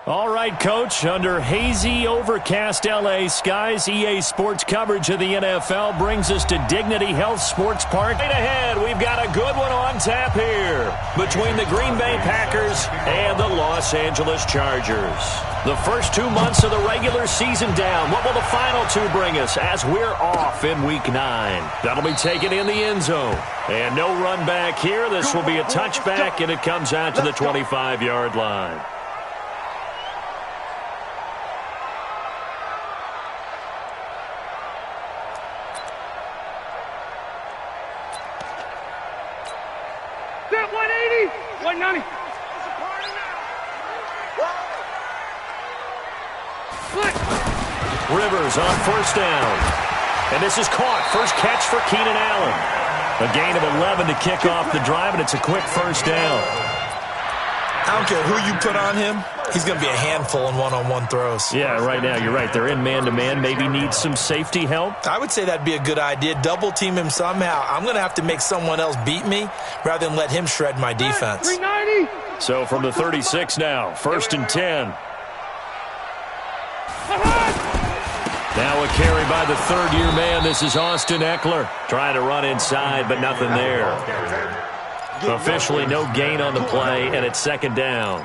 All right, Coach, under hazy, overcast L.A. skies, EA Sports coverage of the NFL brings us to Dignity Health Sports Park. Right ahead, we've got a good one on tap here between the Green Bay Packers and the Los Angeles Chargers. The first 2 months of the regular season down. What will the final two bring us as we're off in Week 9? That'll be taken in the end zone. And no run back here. This will be a touchback, and it comes out to the 25-yard line. Rivers on first down. And this is caught. First catch for Keenan Allen. A gain of 11 to kick off the drive, and it's a quick first down. I don't care who you put on him. He's going to be a handful in one-on-one throws. Yeah, right now, you're right. They're in man-to-man. Maybe need some safety help. I would say that'd be a good idea. Double team him somehow. I'm going to have to make someone else beat me rather than let him shred my defense. 390. So from the 36 now, first and 10. Now a carry by the third-year man. This is Austin Eckler. Trying to run inside, but nothing there. Officially no gain on the play, and it's second down.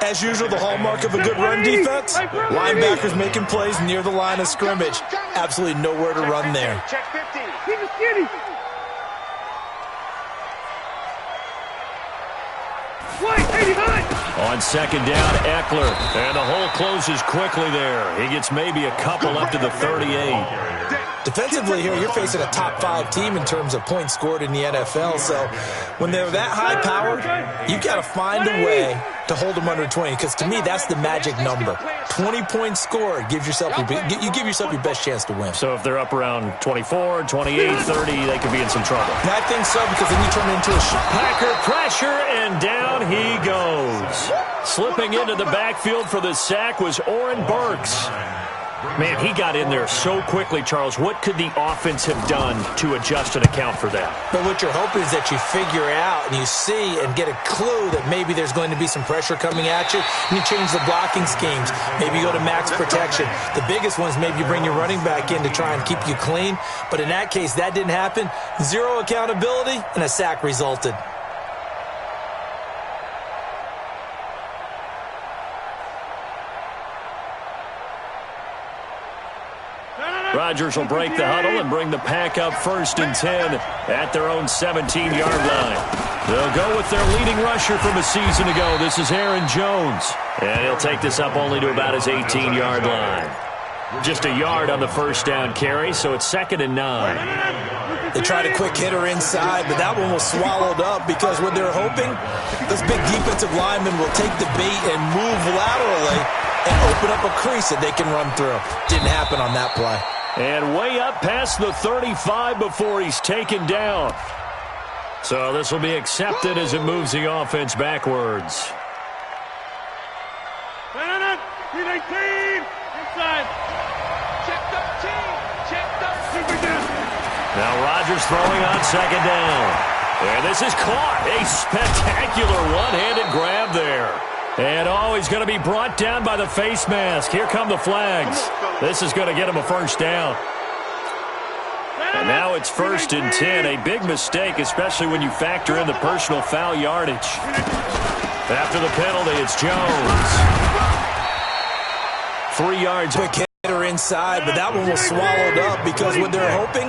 As usual, the hallmark of a good run defense, linebackers making plays near the line of scrimmage. Absolutely nowhere to run there. On second down, Eckler. And the hole closes quickly there. He gets maybe a couple up to the 38. Defensively here, you're facing a top-5 team in terms of points scored in the NFL. So when they're that high-powered, you've got to find a way to hold them under 20. Because to me, that's the magic number. 20 points scored. You give yourself your best chance to win. So if they're up around 24, 28, 30, they could be in some trouble. And I think so, because then you turn it into a Packer pressure, and down he goes. Slipping into the backfield for the sack was Oren Burks. Man, he got in there so quickly, Charles. What could the offense have done to adjust and account for that? But what you're hoping is that you figure out and you see and get a clue that maybe there's going to be some pressure coming at you, and you change the blocking schemes. Maybe you go to max protection. The biggest one is maybe you bring your running back in to try and keep you clean. But in that case, that didn't happen. Zero accountability, and a sack resulted. Rodgers will break the huddle and bring the Pack up first and 10 at their own 17-yard line. They'll go with their leading rusher from a season ago. This is Aaron Jones. And he'll take this up only to about his 18-yard line. Just a yard on the first down carry, so it's second and 9. They tried a quick hitter inside, but that one was swallowed up because what they're hoping, this big defensive lineman will take the bait and move laterally and open up a crease that they can run through. Didn't happen on that play. And way up past the 35 before he's taken down. So this will be accepted as it moves the offense backwards. 19 inside. Now Rodgers throwing on second down. And this is caught. A spectacular one-handed grab there. And he's going to be brought down by the face mask. Here come the flags. This is going to get him a first down. And now it's first and 10. A big mistake, especially when you factor in the personal foul yardage. After the penalty, it's Jones. 3 yards. Quick hitter inside, but that one was swallowed up because what they're hoping,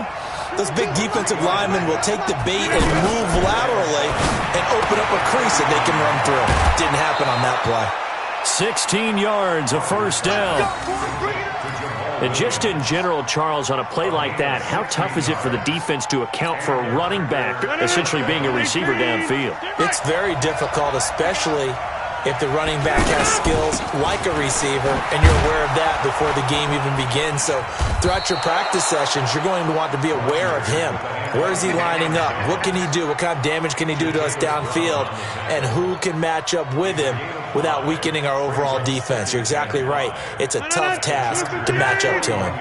this big defensive lineman will take the bait and move laterally and open up a crease that they can run through. Didn't happen on that play. 16 yards, a first down. And just in general, Charles, on a play like that, how tough is it for the defense to account for a running back essentially being a receiver downfield? It's very difficult, especially if the running back has skills like a receiver, and you're aware of that before the game even begins. So throughout your practice sessions, you're going to want to be aware of him. Where is he lining up? What can he do? What kind of damage can he do to us downfield? And who can match up with him without weakening our overall defense? You're exactly right. It's a tough task to match up to him.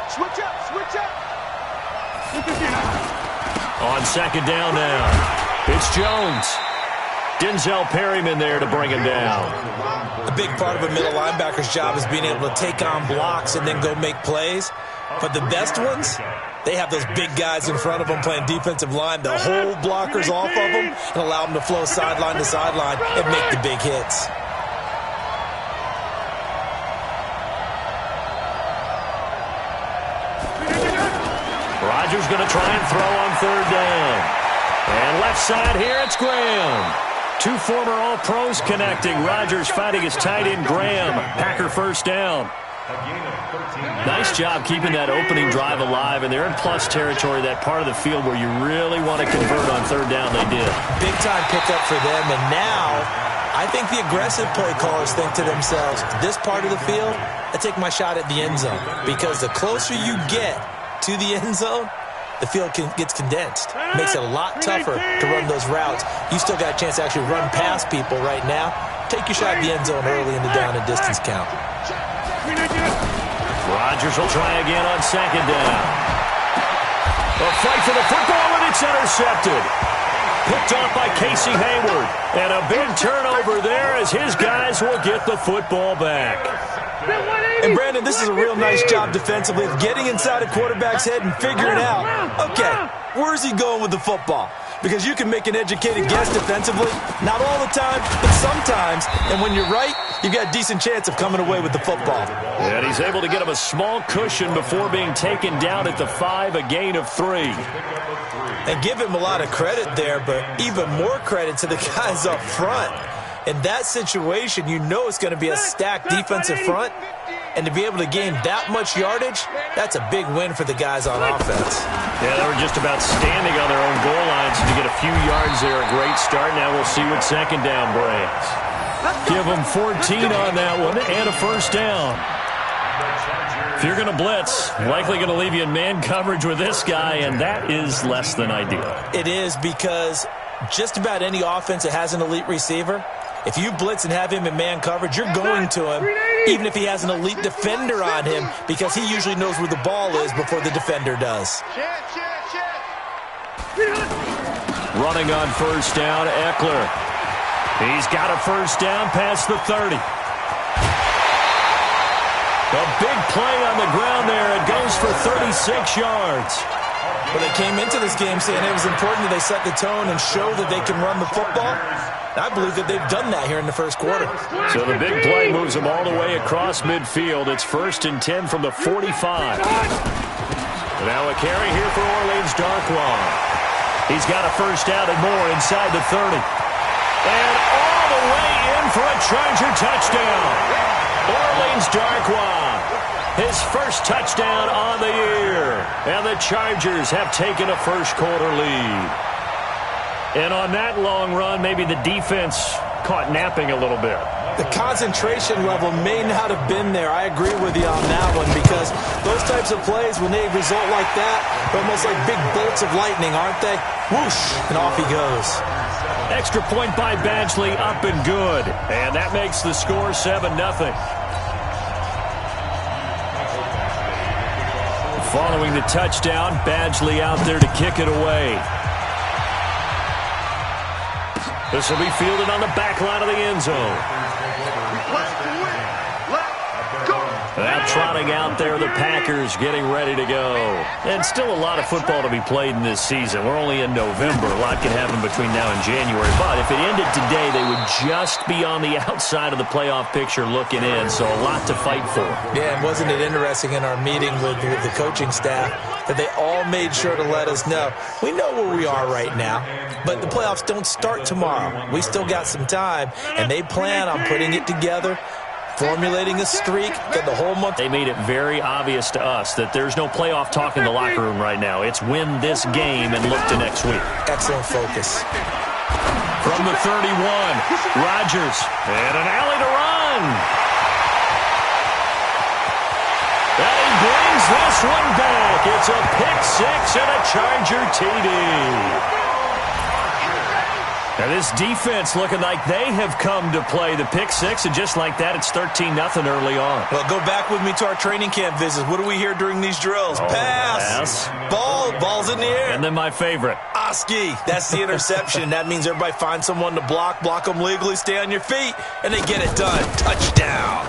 Switch up, switch up. On second down now, it's Jones. Denzel Perryman there to bring him down. A big part of a middle linebacker's job is being able to take on blocks and then go make plays. But the best ones, they have those big guys in front of them playing defensive line to hold blockers off of them and allow them to flow sideline to sideline and make the big hits. Rodgers going to try and throw on third down. And left side here, it's Graham. Two former All-Pros connecting. Rodgers fighting his tight end, Graham. Packer first down. Nice job keeping that opening drive alive, and they're in plus territory, that part of the field where you really want to convert on third down. They did. Big-time pickup for them, and now I think the aggressive play callers think to themselves, this part of the field, I take my shot at the end zone, because the closer you get to the end zone, the field gets condensed. Makes it a lot tougher to run those routes. You still got a chance to actually run past people right now. Take your shot at the end zone early in the down and distance count. Rodgers will try again on second down. A fight for the football, and it's intercepted. Picked off by Casey Hayward. And a big turnover there as his guys will get the football back. And, Brandon, this is a real nice job defensively of getting inside a quarterback's head and figuring out, okay, where's he going with the football? Because you can make an educated guess defensively. Not all the time, but sometimes. And when you're right, you've got a decent chance of coming away with the football. And he's able to get him a small cushion before being taken down at the 5, a gain of 3. And give him a lot of credit there, but even more credit to the guys up front. In that situation, you know it's going to be a stacked defensive front. And to be able to gain that much yardage, that's a big win for the guys on offense. Yeah, they were just about standing on their own goal lines. To get a few yards there, a great start. Now we'll see what second down brings. Give them 14 on that one and a first down. If you're going to blitz, likely going to leave you in man coverage with this guy, and that is less than ideal. It is, because just about any offense that has an elite receiver, if you blitz and have him in man coverage, you're going to him, even if he has an elite defender on him, because he usually knows where the ball is before the defender does. Running on first down, Eckler. He's got a first down past the 30. A big play on the ground there. It goes for 36 yards. Well, they came into this game saying it was important that they set the tone and show that they can run the football. I believe that they've done that here in the first quarter. So the big play moves them all the way across midfield. It's 1st and 10 from the 45. Now a carry here for Orleans Darkwa. He's got a first down and more inside the 30. And all the way in for a Charger touchdown. Orleans Darkwa, his first touchdown on the year. And the Chargers have taken a first-quarter lead. And on that long run, maybe the defense caught napping a little bit. The concentration level may not have been there. I agree with you on that one, because those types of plays, when they result like that, they're almost like big bolts of lightning, aren't they? Whoosh, and off he goes. Extra point by Badgley, up and good. And that makes the score 7-0. Following the touchdown, Badgley out there to kick it away. This will be fielded on the back line of the end zone. Now trotting out there, the Packers getting ready to go. And still a lot of football to be played in this season. We're only in November. A lot can happen between now and January. But if it ended today, they would just be on the outside of the playoff picture looking in. So a lot to fight for. Yeah, and wasn't it interesting in our meeting with the coaching staff that they all made sure to let us know, we know where we are right now, but the playoffs don't start tomorrow. We still got some time, and they plan on putting it together, formulating a streak, get the whole month. They made it very obvious to us that there's no playoff talk in the locker room right now. It's win this game and look to next week. Excellent focus. From the 31, Rodgers, and an alley to run. And he brings this one back. It's a pick-6 and a Charger TD. Now this defense looking like they have come to play the pick-6, and just like that, it's 13-0 early on. Well, go back with me to our training camp visits. What do we hear during these drills? Pass, Yes. Ball's in the air. And then my favorite. Oski. That's the interception. That means everybody finds someone to block them legally, stay on your feet, and they get it done. Touchdown.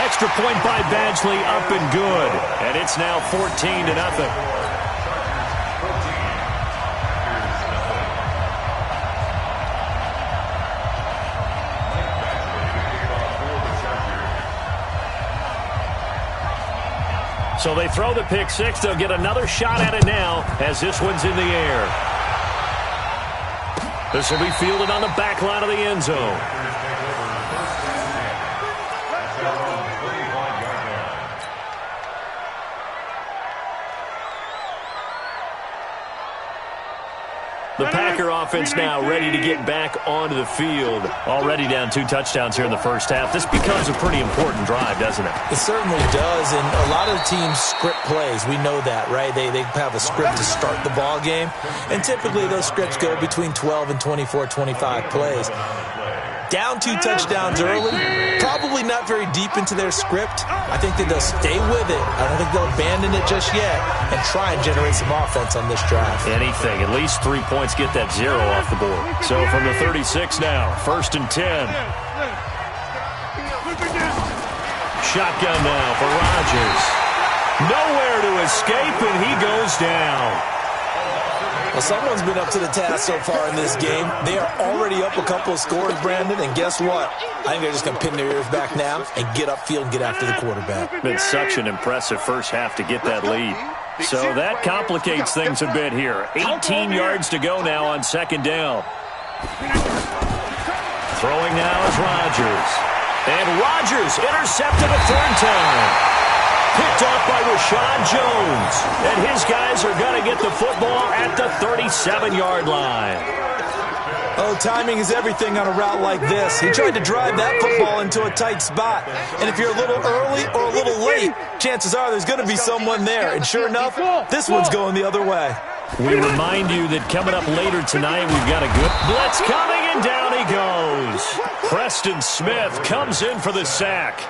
Extra point by Badgley, up and good. And it's now 14-0. So they throw the pick six. They'll get another shot at it now as this one's in the air. This will be fielded on the back line of the end zone. The Packer offense now ready to get back onto the field. Already down 2 touchdowns here in the first half. This becomes a pretty important drive, doesn't it? It certainly does, and a lot of the teams script plays. We know that, right? They have a script to start the ball game, and typically those scripts go between 12 and 24, 25 plays. Down 2 touchdowns early, probably not very deep into their script. I think that they'll stay with it. I don't think they'll abandon it just yet and try and generate some offense on this drive. Anything. At least 3 points, get that 0 off the board. So from the 36 now, 1st and 10. Shotgun now for Rodgers. Nowhere to escape, and he goes down. Well, someone's been up to the task so far in this game. They are already up a couple of scores, Brandon, and guess what? I think they're just going to pin their ears back now and get upfield and get after the quarterback. Been such an impressive first half to get that lead. So that complicates things a bit here. 18 yards to go now on 2nd down. Throwing now is Rodgers. And Rodgers intercepted a 3rd time. Picked off by Rashad Jones. And his guys are going to get the football at the 37-yard line. Oh, timing is everything on a route like this. He tried to drive that football into a tight spot. And if you're a little early or a little late, chances are there's going to be someone there. And sure enough, this one's going the other way. We remind you that coming up later tonight, we've got a good blitz coming, and down he goes. Preston Smith comes in for the sack.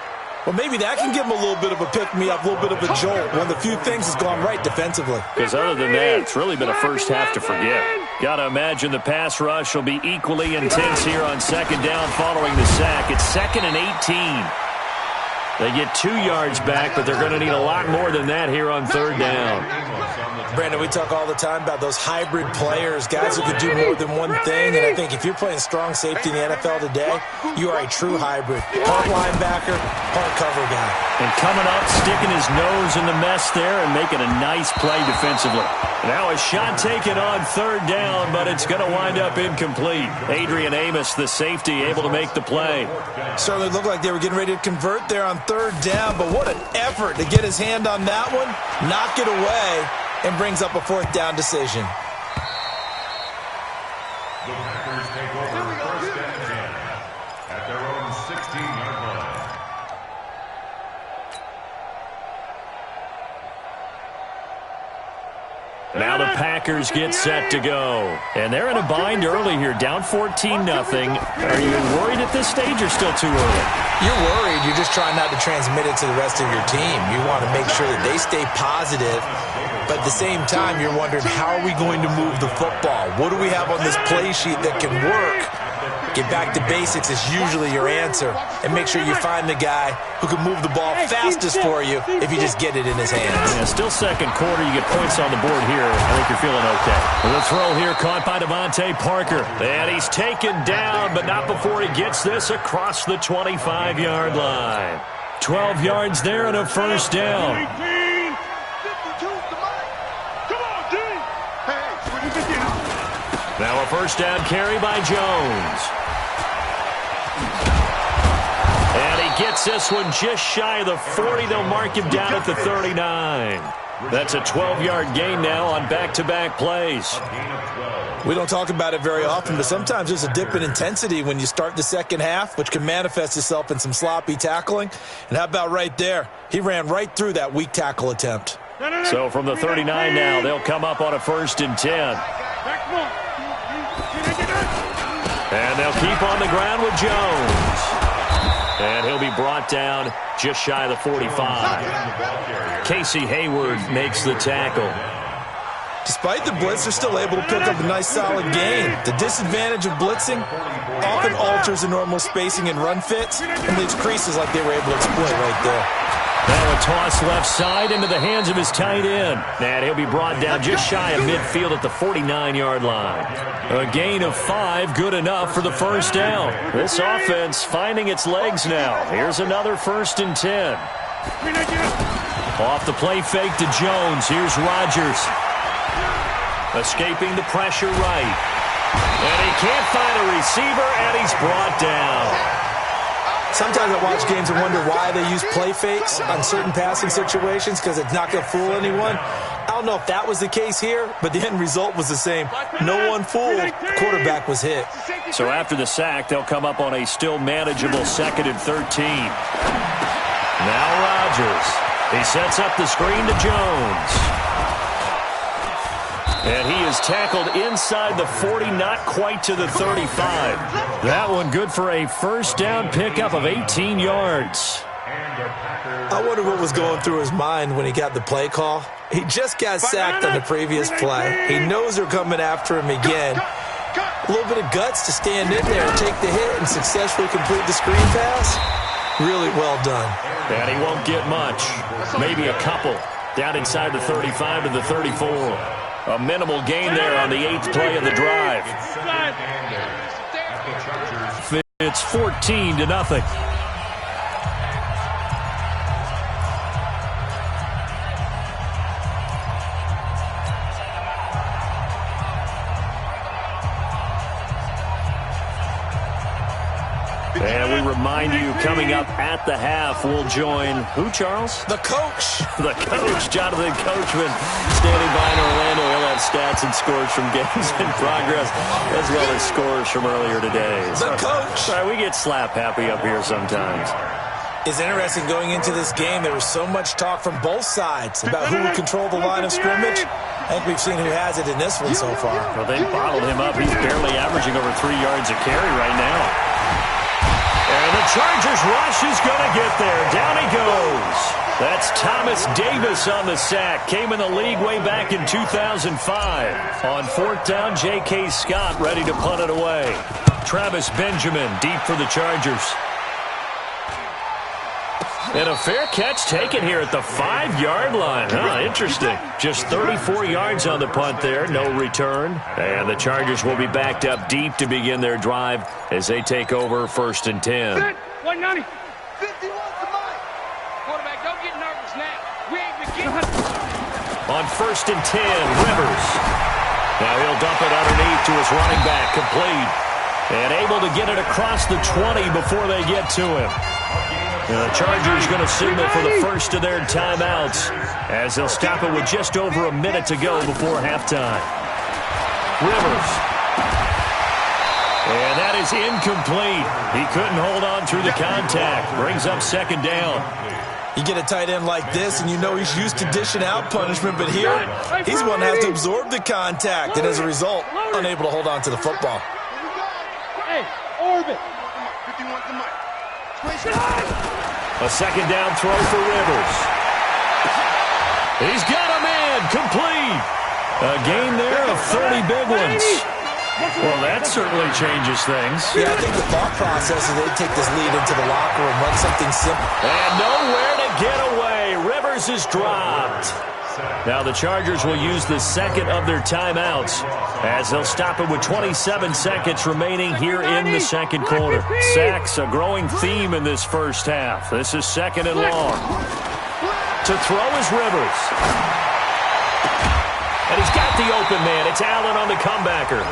Well, maybe that can give him a little bit of a pick-me-up, a little bit of a jolt. One of the few things has gone right defensively. Because other than that, it's really been a first half to forget. Got to imagine the pass rush will be equally intense here on 2nd down following the sack. It's 2nd and 18. They get 2 yards back, but they're going to need a lot more than that here on 3rd down. Brandon, we talk all the time about those hybrid players, guys who could do more than one thing. And I think if you're playing strong safety in the NFL today, you are a true hybrid. Part linebacker, part cover guy. And coming up, sticking his nose in the mess there and making a nice play defensively. Now a shot taken on 3rd down, but it's going to wind up incomplete. Adrian Amos, the safety, able to make the play. Certainly looked like they were getting ready to convert there on 3rd down, but what an effort to get his hand on that one, knock it away, and brings up a 4th down decision. The Packers take over 1st and 10 at their own 16-yard line. Now the Packers get set to go. And they're in a bind early here, down 14-0. Are you worried at this stage or still too early? You're worried. You're just trying not to transmit it to the rest of your team. You want to make sure that they stay positive. But at the same time, you're wondering, how are we going to move the football? What do we have on this play sheet that can work? Get back to basics is usually your answer. And make sure you find the guy who can move the ball fastest for you if you just get it in his hands. Yeah, still 2nd quarter. You get points on the board here. I think you're feeling okay. The throw here caught by Devontae Parker. And he's taken down, but not before he gets this across the 25-yard line. 12 yards there and a 1st down. Now a 1st down carry by Jones. And he gets this one just shy of the 40. They'll mark him down at the 39. That's a 12-yard gain now on back-to-back plays. We don't talk about it very often, but sometimes there's a dip in intensity when you start the 2nd half, which can manifest itself in some sloppy tackling. And how about right there? He ran right through that weak tackle attempt. So from the 39 now, they'll come up on a 1st and 10. And they'll keep on the ground with Jones. And he'll be brought down just shy of the 45. Casey Hayward makes the tackle. Despite the blitz, they're still able to pick up a nice solid gain. The disadvantage of blitzing often alters the normal spacing and run fits and leaves creases like they were able to exploit right there. Now a toss left side into the hands of his tight end. And he'll be brought down just shy of midfield at the 49-yard line. A gain of 5, good enough for the first down. This offense finding its legs now. Here's another 1st and 10. Off the play fake to Jones. Here's Rodgers. Escaping the pressure right. And he can't find a receiver, and he's brought down. Sometimes I watch games and wonder why they use play fakes on certain passing situations because it's not going to fool anyone. I don't know if that was the case here, but the end result was the same. No one fooled. The quarterback was hit. So after the sack, they'll come up on a still manageable 2nd and 13. Now Rodgers. He sets up the screen to Jones. And he is tackled inside the 40, not quite to the 35. That one good for a first down pickup of 18 yards. I wonder what was going through his mind when he got the play call. He just got sacked on the previous play. He knows they're coming after him again. A little bit of guts to stand in there and take the hit and successfully complete the screen pass. Really well done. And he won't get much. Maybe a couple. Down inside the 35 to the 34. A minimal gain there on the 8th play of the drive. It's 14-0. And we remind you, coming up at the half, we'll join who, Charles? The coach. The coach, Jonathan Coachman, standing by in Orlando. He'll have stats and scores from games in progress, as well as scores from earlier today. The coach. Sorry, we get slap happy up here sometimes. It's interesting going into this game. There was so much talk from both sides about who would control the line of scrimmage. I think we've seen who has it in this one so far. Well, they bottled him up. He's barely averaging over 3 yards a carry right now. And the Chargers rush is going to get there. Down he goes. That's Thomas Davis on the sack. Came in the league way back in 2005. On 4th down, J.K. Scott ready to punt it away. Travis Benjamin deep for the Chargers. And a fair catch taken here at the 5-yard line. Interesting. Just 34 yards on the punt there. No return. And the Chargers will be backed up deep to begin their drive as they take over 1st and 10. 190. Quarterback, don't get nervous now. We ain't beginning. On 1st and 10, Rivers. Now he'll dump it underneath to his running back. Complete. And able to get it across the 20 before they get to him. The Chargers going to signal for the first of their timeouts as they'll stop it with just over a minute to go before halftime. Rivers. And that is incomplete. He couldn't hold on through the contact. Brings up 2nd down. You get a tight end like this, and you know he's used to dishing out punishment, but here, he's one that has to absorb the contact, and as a result, unable to hold on to the football. Hey, orbit. A 2nd down throw for Rivers. He's got a man, complete. A gain there of 30 big ones. Well, that certainly changes things. Yeah, I think the thought process is they take this lead into the locker room, run something simple. And nowhere to get away. Rivers is dropped. Now the Chargers will use the 2nd of their timeouts as they'll stop it with 27 seconds remaining here in the 2nd quarter. Sacks, a growing theme in this first half. This is 2nd and long. To throw is Rivers. And he's got the open man. It's Allen on the comebacker.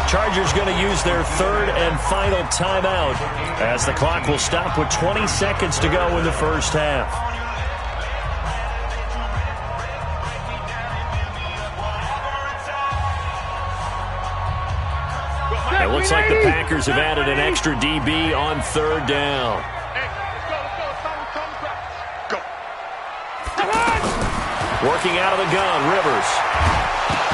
Chargers going to use their 3rd and final timeout as the clock will stop with 20 seconds to go in the first half. It looks like the Packers have added an extra DB on 3rd down. Working out of the gun, Rivers.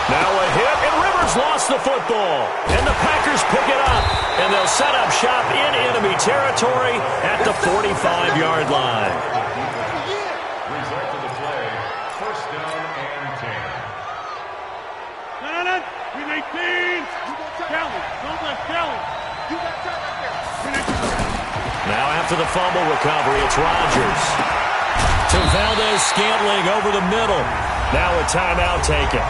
Now a hit, and Rivers lost the football. And the Packers pick it up, and they'll set up shop in enemy territory at the 45-yard line. Result of the play, first down and 10. No. We make teams. Kelly, don't let Kelly. You got that right there. Now after the fumble recovery, it's Rodgers. To Valdez-Scantling over the middle. Now a timeout taken.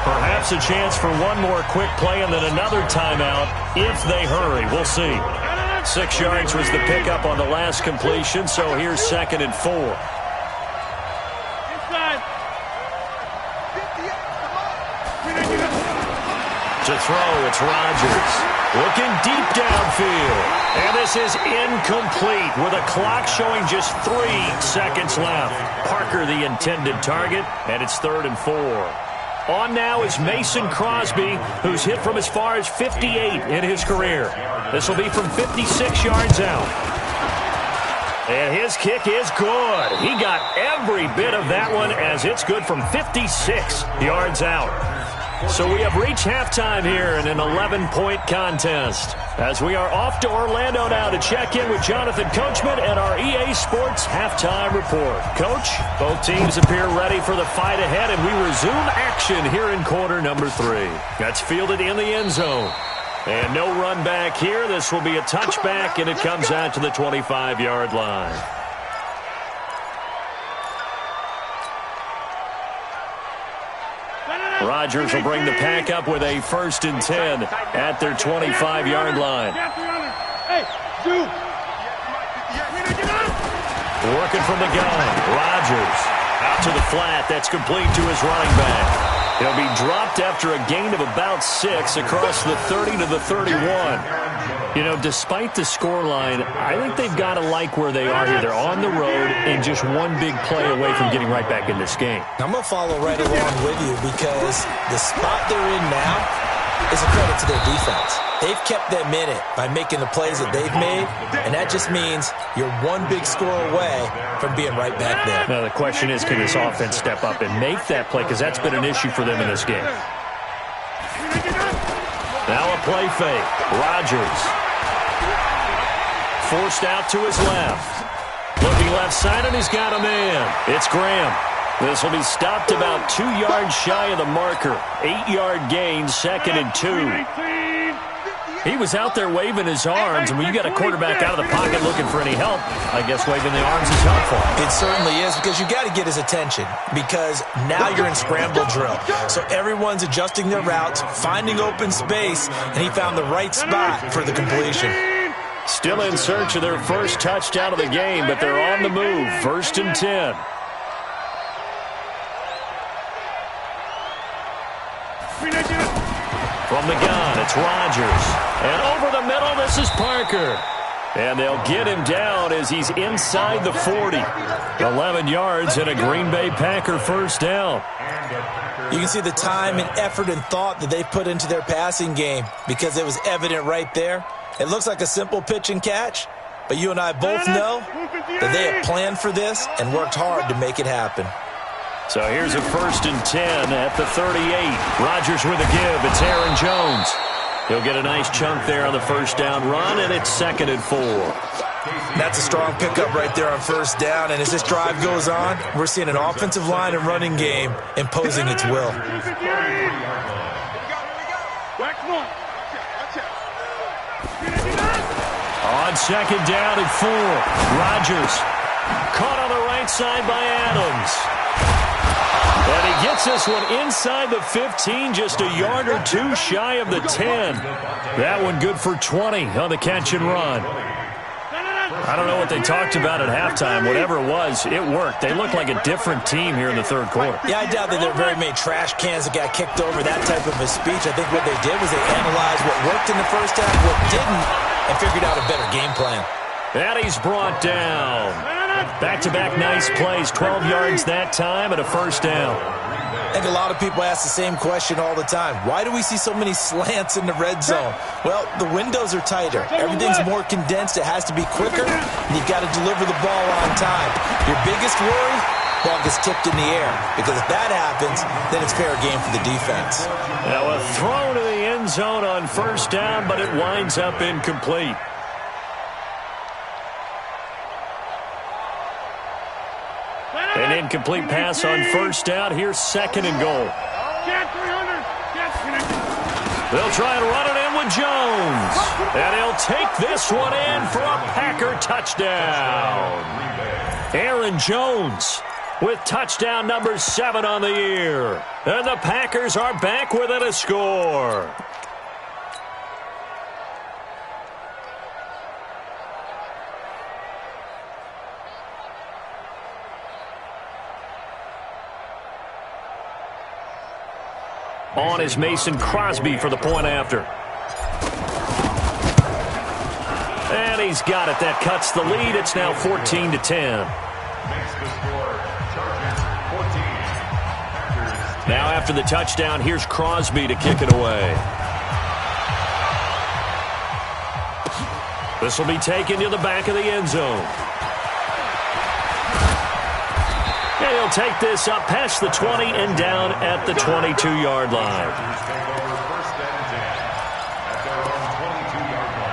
Perhaps a chance for one more quick play and then another timeout if they hurry. We'll see. 6 yards was the pickup on the last completion, so here's 2nd and 4. Inside. To throw, it's Rodgers. Looking deep downfield. And this is incomplete with a clock showing just 3 seconds left. Parker the intended target, and it's 3rd and 4. On now is Mason Crosby, who's hit from as far as 58 in his career. This will be from 56 yards out. And his kick is good. He got every bit of that one as it's good from 56 yards out. So we have reached halftime here in an 11-point contest. As we are off to Orlando now to check in with Jonathan Coachman and our EA Sports Halftime Report. Coach, both teams appear ready for the fight ahead, and we resume action here in quarter number 3. That's fielded in the end zone. And no run back here. This will be a touchback, and it comes out to the 25-yard line. Rodgers will bring the pack up with a 1st and 10 at their 25-yard line. Hey, dude. Working from the gun. Rodgers out to the flat. That's complete to his running back. He'll be dropped after a gain of about 6 across the 30 to the 31. You know, despite the scoreline, I think they've got to like where they are here. They're on the road and just one big play away from getting right back in this game. I'm going to follow right along with you because the spot they're in now is a credit to their defense. They've kept them in it by making the plays that they've made, and that just means you're one big score away from being right back there. Now, the question is, can this offense step up and make that play? Because that's been an issue for them in this game. Now a play fake. Rodgers. Forced out to his left. Looking left side, and he's got a man. It's Graham. This will be stopped about 2 yards shy of the marker. 8-yard gain, 2nd and 2. He was out there waving his arms, and when you got a quarterback out of the pocket looking for any help, I guess waving the arms is helpful. It certainly is, because you got to get his attention, because now you're in scramble drill. So everyone's adjusting their routes, finding open space, and he found the right spot for the completion. Still in search of their first touchdown of the game, but they're on the move. 1st and 10. From the gun, it's Rodgers. And over the middle, this is Parker. And they'll get him down as he's inside the 40. 11 yards and a Green Bay Packer first down. You can see the time and effort and thought that they put into their passing game because it was evident right there. It looks like a simple pitch and catch, but you and I both know that they have planned for this and worked hard to make it happen. So here's a 1st and 10 at the 38. Rodgers with a give. It's Aaron Jones. He'll get a nice chunk there on the first down run, and it's 2nd and 4. That's a strong pickup right there on first down, and as this drive goes on, we're seeing an offensive line and running game imposing its will. On 2nd down and 4, Rodgers caught on the right side by Adams. And he gets this one inside the 15, just a yard or 2 shy of the 10. That one good for 20 on the catch and run. I don't know what they talked about at halftime. Whatever it was, it worked. They look like a different team here in the 3rd quarter. Yeah, I doubt that there are very many trash cans that got kicked over, that type of a speech. I think what they did was they analyzed what worked in the first half, what didn't, and figured out a better game plan. And he's brought down. Back-to-back nice plays, 12 yards that time and a first down. I think a lot of people ask the same question all the time. Why do we see so many slants in the red zone? Well, the windows are tighter. Everything's more condensed. It has to be quicker, and you've got to deliver the ball on time. Your biggest worry ball gets tipped in the air. Because if that happens, then it's fair game for the defense. Now a throw to the end zone on first down, but it winds up incomplete. An incomplete pass on first down. Here's second and goal. They'll try and run it in with Jones. And he'll take this one in for a Packer touchdown. Aaron Jones with touchdown number 7 on the year. And the Packers are back within a score. On is Mason Crosby for the point after. And he's got it. That cuts the lead. It's now 14-10. Makes the score. Chargers 14. Now after the touchdown, here's Crosby to kick it away. This will be taken to the back of the end zone. And he'll take this up past the 20 and down at the 22-yard line. Chargers take over first and 10 at their own 22-yard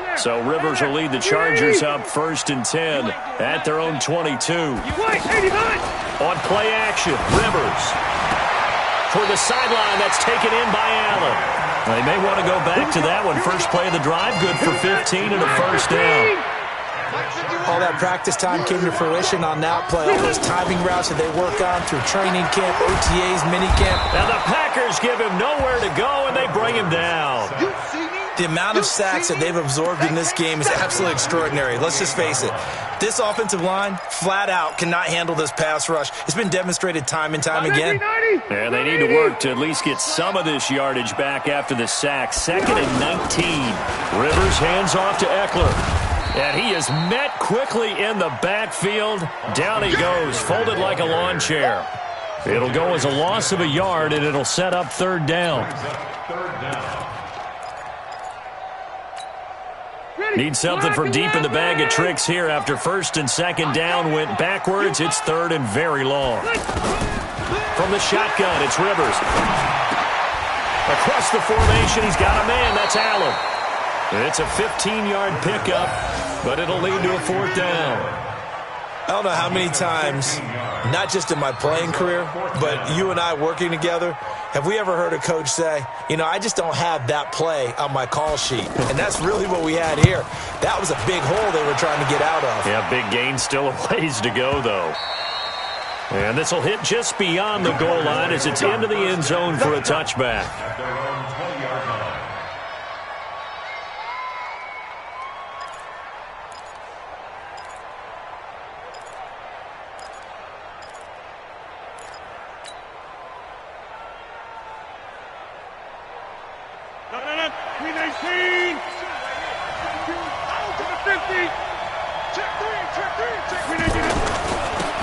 line. So Rivers will lead the Chargers up first and 10 at their own 22. On play action, Rivers toward the sideline. That's taken in by Allen. They may want to go back to that one. First play of the drive, good for 15 and a first down. All that practice time came to fruition on that play. All those timing routes that they work on through training camp, OTAs, minicamp. And the Packers give him nowhere to go, and they bring him down. The amount of sacks that they've absorbed in this game is absolutely extraordinary. Let's just face it. This offensive line, flat out, cannot handle this pass rush. It's been demonstrated time and time again. And they need to work to at least get some of this yardage back after the sack. 2nd and 19. Rivers hands off to Eckler. And he is met quickly in the backfield. Down he goes, folded like a lawn chair. It'll go as a loss of a yard, and it'll set up third down. Need something from deep in the bag of tricks here after first and second down went backwards. It's third and very long. From the shotgun, it's Rivers. Across the formation, he's got a man. That's Allen. It's a 15-yard pickup, but it'll lead to a fourth down. I don't know how many times, not just in my playing career, but you and I working together, have we ever heard a coach say, you know, I just don't have that play on my call sheet. And that's really what we had here. That was a big hole they were trying to get out of. Yeah, big gain, still a ways to go, though. And this will hit just beyond the goal line as it's into the end zone for a touchback. At their own 20-yard line.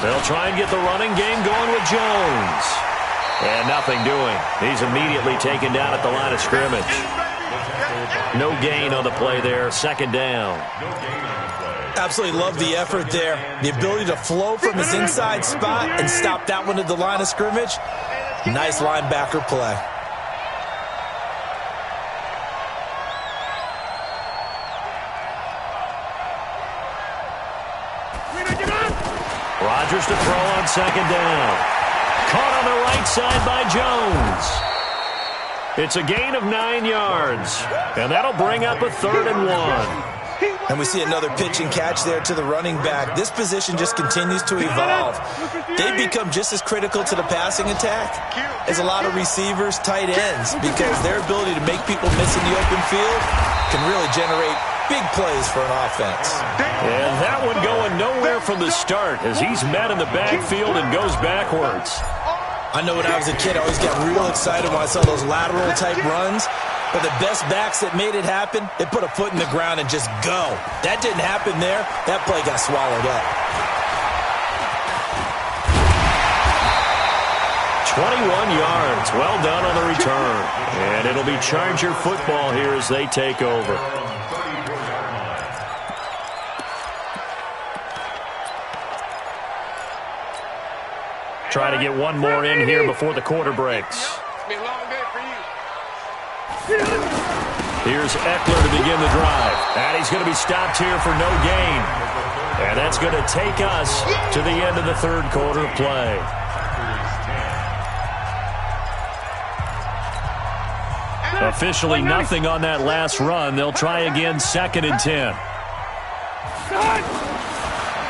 They'll try and get the running game going with Jones. And nothing doing. He's immediately taken down at the line of scrimmage. No gain on the play there. Second down. Absolutely love the effort there. The ability to flow from his inside spot and stop that one at the line of scrimmage. Nice linebacker play. Rodgers to throw on second down. Caught on the right side by Jones. It's a gain of 9 yards. And that'll bring up a 3rd and 1. And we see another pitch and catch there to the running back. This position just continues to evolve. They've become just as critical to the passing attack as a lot of receivers, tight ends, because their ability to make people miss in the open field can really generate big plays for an offense. And that one going nowhere from the start as he's met in the backfield and goes backwards. I know when I was a kid, I always got real excited when I saw those lateral-type runs. But the best backs that made it happen, they put a foot in the ground and just go. That didn't happen there. That play got swallowed up. 21 yards. Well done on the return. And it'll be Charger football here as they take over. Trying to get one more in here before the quarter breaks. It's been a long day for you. Here's Eckler to begin the drive. And he's going to be stopped here for no gain. And that's going to take us to the end of the third quarter of play. Officially nothing on that last run. They'll try again, 2nd and 10.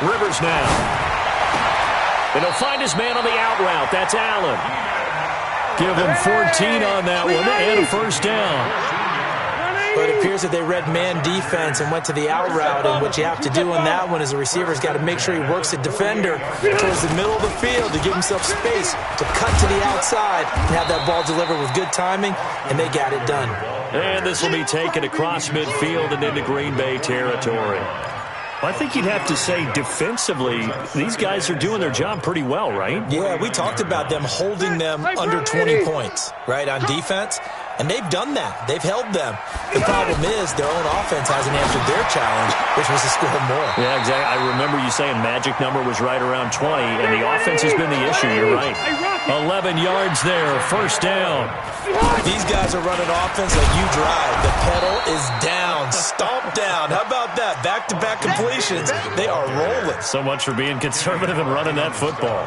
Rivers now. And he'll find his man on the out route. That's Allen. Give him 14 on that one and a first down. But it appears that they read man defense and went to the out route. And what you have to do on that one is the receiver's got to make sure he works the defender towards the middle of the field to give himself space to cut to the outside and have that ball delivered with good timing, and they got it done. And this will be taken across midfield and into Green Bay territory. I think you'd have to say defensively, these guys are doing their job pretty well, right? Yeah, we talked about them holding them under 20 points, right, on defense. And they've done that. They've held them. The problem is their own offense hasn't answered their challenge, which was to score more. Yeah, exactly. I remember you saying magic number was right around 20, and the offense has been the issue. You're right. 11 yards there, first down. These guys are running offense like you drive. The pedal is down, stomp down. How about that? Back-to-back completions. They are rolling. So much for being conservative and running that football.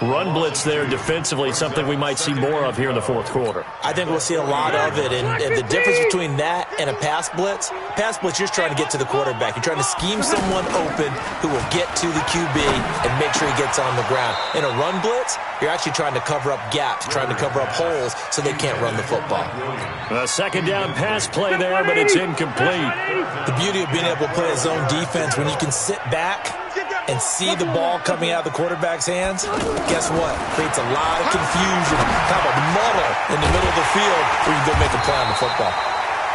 Run blitz there defensively, something we might see more of here in the fourth quarter. I think we'll see a lot of it, and the difference between that and a pass blitz, you're just trying to get to the quarterback. You're trying to scheme someone open who will get to the QB and make sure he gets on the ground. In a run blitz, you're actually trying to cover up gaps, trying to cover up holes so they can't run the football. A second down pass play there, but it's incomplete. The beauty of being able to play a zone defense when you can sit back and see the ball coming out of the quarterback's hands, guess what? Creates a lot of confusion, kind of a muddle in the middle of the field where you can go make a play on the football.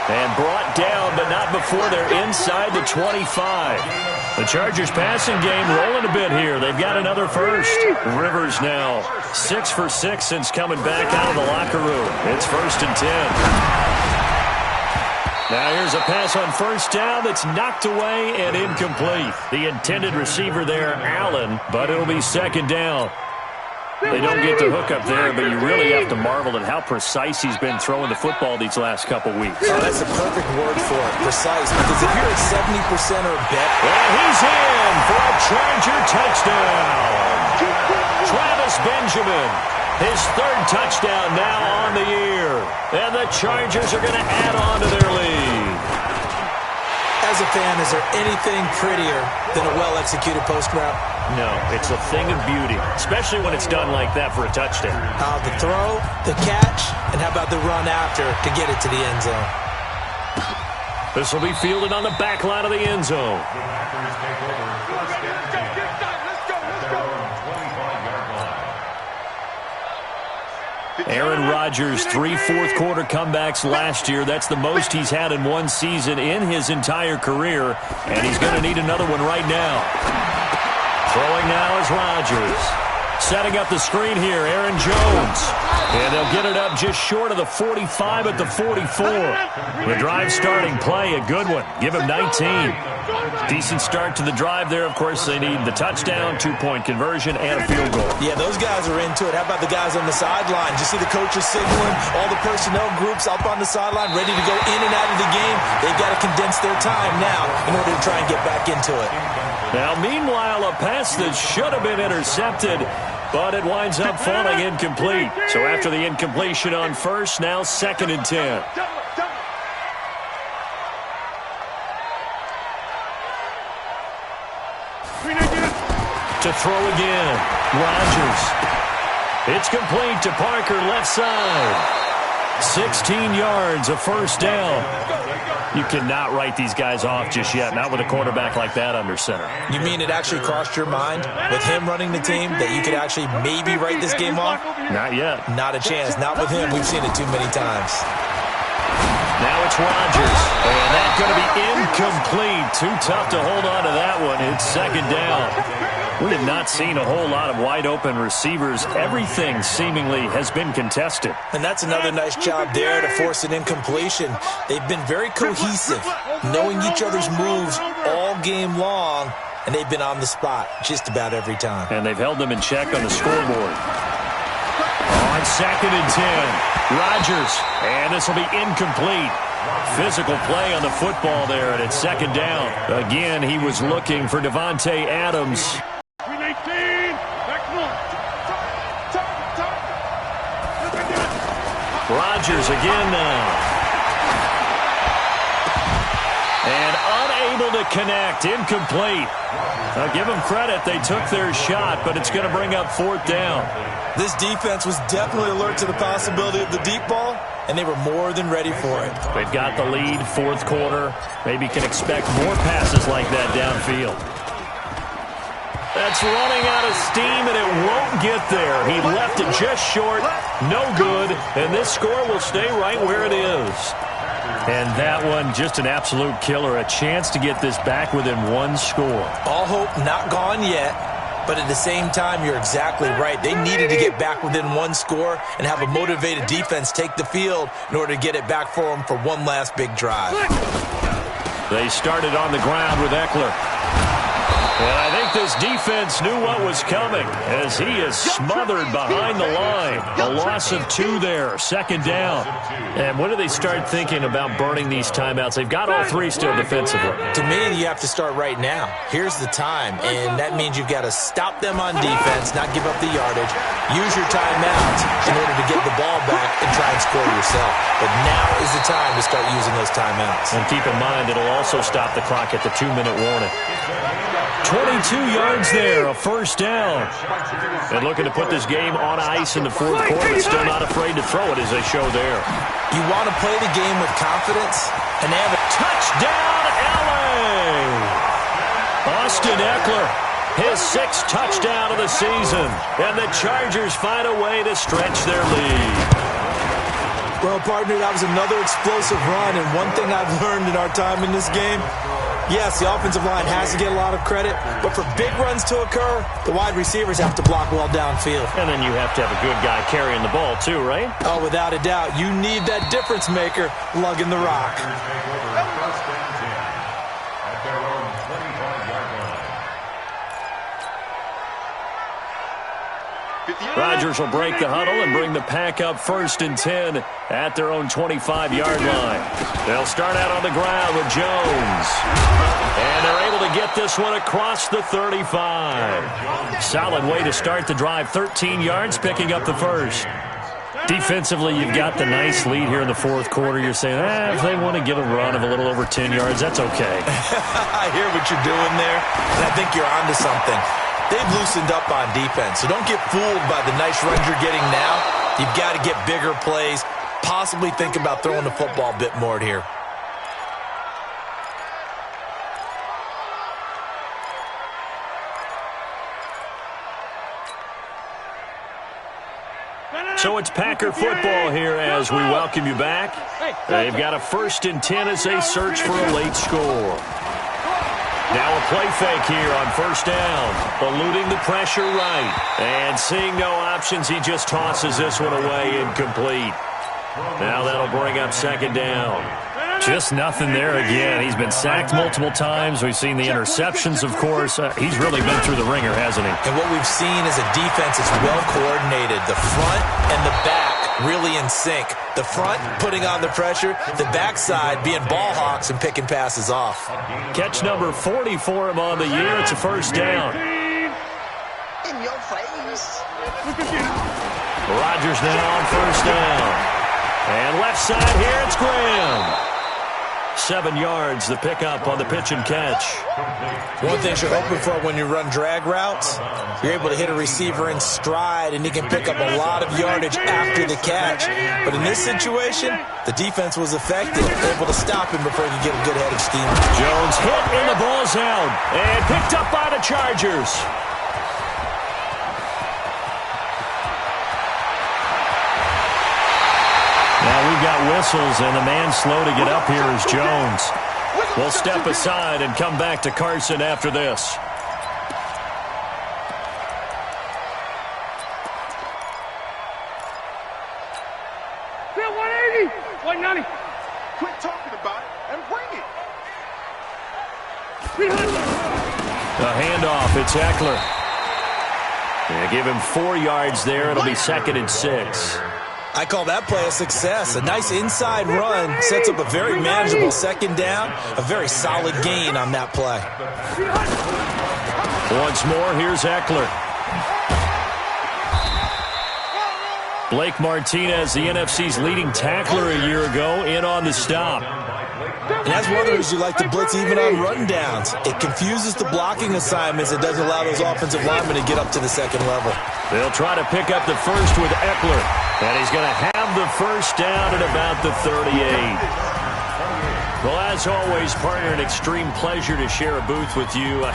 And brought down, but not before they're inside the 25. The Chargers passing game rolling a bit here. They've got another first. Rivers now 6 for 6 since coming back out of the locker room. It's 1st and 10. Now here's a pass on first down that's knocked away and incomplete. The intended receiver there, Allen, but it'll be 2nd down. They don't get the hook up there, but you really have to marvel at how precise he's been throwing the football these last couple weeks. Oh, that's a perfect word for it, precise, because if you're at 70% or better. And he's in for a Charger touchdown. Travis Benjamin, his 3rd touchdown now on the year. And the Chargers are going to add on to their lead. As a fan, is there anything prettier than a well-executed post route? No, it's a thing of beauty, especially when it's done like that for a touchdown. The throw, the catch, and how about the run after to get it to the end zone? This will be fielded on the back line of the end zone. Aaron Rodgers, 3 fourth-quarter comebacks last year. That's the most he's had in one season in his entire career, and he's going to need another one right now. Throwing now is Rodgers. Setting up the screen here, Aaron Jones. And they'll get it up just short of the 45 at the 44. The drive starting play, a good one. Give him 19. Decent start to the drive there. Of course, they need the touchdown, 2-point conversion, and a field goal. Yeah, those guys are into it. How about the guys on the sideline? You see the coaches signaling, all the personnel groups up on the sideline, ready to go in and out of the game. They've got to condense their time now in order to try and get back into it. Now, meanwhile, a pass that should have been intercepted, but it winds up falling incomplete. So after the incompletion on first, now 2nd and 10. To throw again, Rodgers. It's complete to Parker, left side. 16 yards, a first down. You cannot write these guys off just yet, not with a quarterback like that under center. You mean it actually crossed your mind with him running the team that you could actually maybe write this game off? Not yet. Not a chance. Not with him. We've seen it too many times. Now it's Rodgers, and that's going to be incomplete. Too tough to hold on to that one. It's 2nd down. We have not seen a whole lot of wide-open receivers. Everything seemingly has been contested. And that's another nice job there to force an incompletion. They've been very cohesive, knowing each other's moves all game long, and they've been on the spot just about every time. And they've held them in check on the scoreboard. On 2nd and 10, Rodgers, and this will be incomplete. Physical play on the football there, and it's 2nd down. Again, he was looking for Devontae Adams. Green 18, back one. Rodgers again now. And unable to connect, incomplete. Now give them credit, they took their shot, but it's going to bring up 4th down. This defense was definitely alert to the possibility of the deep ball, and they were more than ready for it. They've got the lead, 4th quarter. Maybe can expect more passes like that downfield. That's running out of steam, and it won't get there. He left it just short, no good, and this score will stay right where it is. And that one, just an absolute killer. A chance to get this back within 1 score. All hope not gone yet, but at the same time, you're exactly right. They needed to get back within 1 score and have a motivated defense take the field in order to get it back for them for one last big drive. They started on the ground with Eckler. And I think this defense knew what was coming as he is smothered behind the line. A loss of 2 there, 2nd down. And when do they start thinking about burning these timeouts? They've got all 3 still defensively. To me, you have to start right now. Here's the time, and that means you've got to stop them on defense, not give up the yardage, use your timeout in order to get the ball back and try and score yourself. But now is the time to start using those timeouts. And keep in mind, it'll also stop the clock at the 2-minute warning. 22 yards there, a 1st down. And looking to put this game on ice in the 4th quarter, but still not afraid to throw it as they show there. You want to play the game with confidence and have a touchdown, LA! Austin Eckler, his 6th touchdown of the season. And the Chargers find a way to stretch their lead. Well, partner, that was another explosive run, and one thing I've learned in our time in this game, yes, the offensive line has to get a lot of credit, but for big runs to occur, the wide receivers have to block well downfield. And then you have to have a good guy carrying the ball too, right? Oh, without a doubt. You need that difference maker lugging the rock. Rodgers will break the huddle and bring the pack up 1st and 10 at their own 25-yard line. They'll start out on the ground with Jones. And they're able to get this one across the 35. Solid way to start the drive. 13 yards, picking up the 1st. Defensively, you've got the nice lead here in the 4th quarter. You're saying, if they want to get a run of a little over 10 yards, that's okay. I hear what you're doing there, and I think you're onto something. They've loosened up on defense, so don't get fooled by the nice runs you're getting now. You've got to get bigger plays, possibly think about throwing the football a bit more here. So it's Packer football here as we welcome you back. They've got a 1st and 10 as they search for a late score. Now a play fake here on 1st down. Eluding the pressure right. And seeing no options, he just tosses this one away incomplete. Now that'll bring up 2nd down. Just nothing there again. He's been sacked multiple times. We've seen the interceptions, of course. He's really been through the ringer, hasn't he? And what we've seen is a defense that's well coordinated. The front and the back really in sync. The front putting on the pressure, the backside being ball hawks and picking passes off. Catch number 40 for him on the year. It's a 1st down. In your face. Rodgers now on 1st down. And left side here, it's Graham. 7 yards, the pickup on the pitch and catch. One thing you're hoping for when you run drag routes, you're able to hit a receiver in stride, and he can pick up a lot of yardage after the catch. But in this situation, the defense was effective, able to stop him before he could get a good head of steam. Jones hit, and the ball's out, and picked up by the Chargers. Now we've got whistles, and the man slow to get up here is Jones. We'll step aside and come back to Carson after this. Bill, 180. 190. Quit talking about it and bring it. 300. The handoff, it's Eckler. Yeah, give him 4 yards there. It'll be 2nd and 6. I call that play a success. A nice inside run sets up a very manageable 2nd down. A very solid gain on that play. Once more, here's Eckler. Blake Martinez, the NFC's leading tackler a year ago, in on the stop. And that's one of the reasons you like to blitz even on run downs. It confuses the blocking assignments. It doesn't allow those offensive linemen to get up to the 2nd level. They'll try to pick up the first with Eckler. And he's going to have the first down at about the 38. Well, as always, partner, an extreme pleasure to share a booth with you.